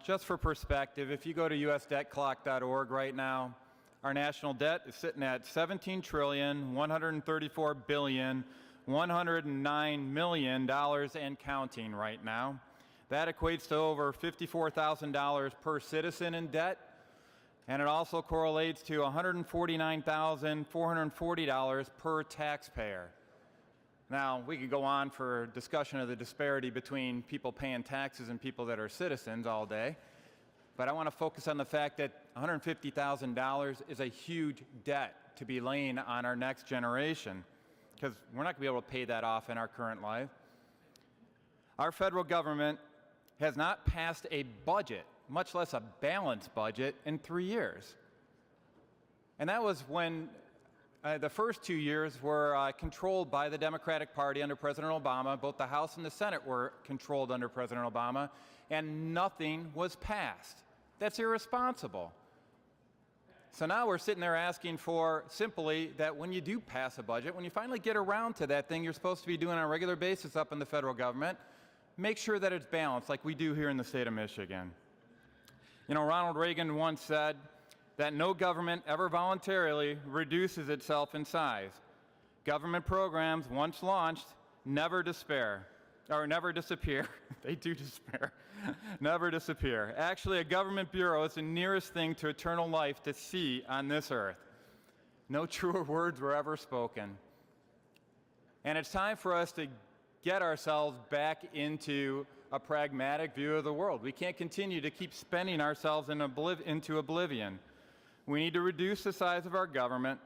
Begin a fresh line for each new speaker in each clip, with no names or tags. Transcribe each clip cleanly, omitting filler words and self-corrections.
Just for perspective, if you go to usdebtclock.org right now, our national debt is sitting at $17,134,109,000,000 and counting right now. That equates to over $54,000 per citizen in debt, and it also correlates to $149,440 per taxpayer. Now, we could go on for discussion of the disparity between people paying taxes and people that are citizens all day, but I want to focus on the fact that $150,000 is a huge debt to be laying on our next generation, because we're not going to be able to pay that off in our current life. Our federal government has not passed a budget, much less a balanced budget, in 3 years. And that was when the first 2 years were controlled by the Democratic Party under President Obama. Both the House and the Senate were controlled under President Obama, and nothing was passed. That's irresponsible. So now we're sitting there asking for simply that when you do pass a budget, when you finally get around to that thing you're supposed to be doing on a regular basis up in the federal government, make sure that it's balanced like we do here in the state of Michigan. You know, Ronald Reagan once said that no government ever voluntarily reduces itself in size. Government programs, once launched, never disappear. They do despair. Never disappear. Actually, a government bureau is the nearest thing to eternal life to see on this earth. No truer words were ever spoken. And it's time for us to get ourselves back into a pragmatic view of the world. We can't continue to keep spending ourselves into oblivion. We need to reduce the size of our government,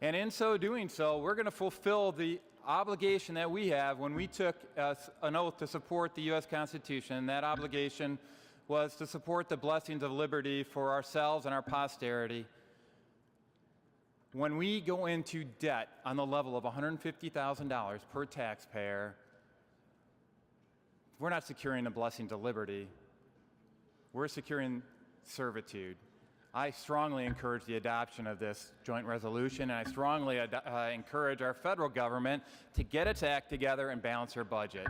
and in so doing so, we're going to fulfill the obligation that we have when we took an oath to support the U.S. Constitution. That obligation was to support the blessings of liberty for ourselves and our posterity. When we go into debt on the level of $150,000 per taxpayer, we're not securing the blessings of liberty. We're securing servitude. I strongly encourage the adoption of this joint resolution, and I strongly encourage our federal government to get its act together and balance their budget.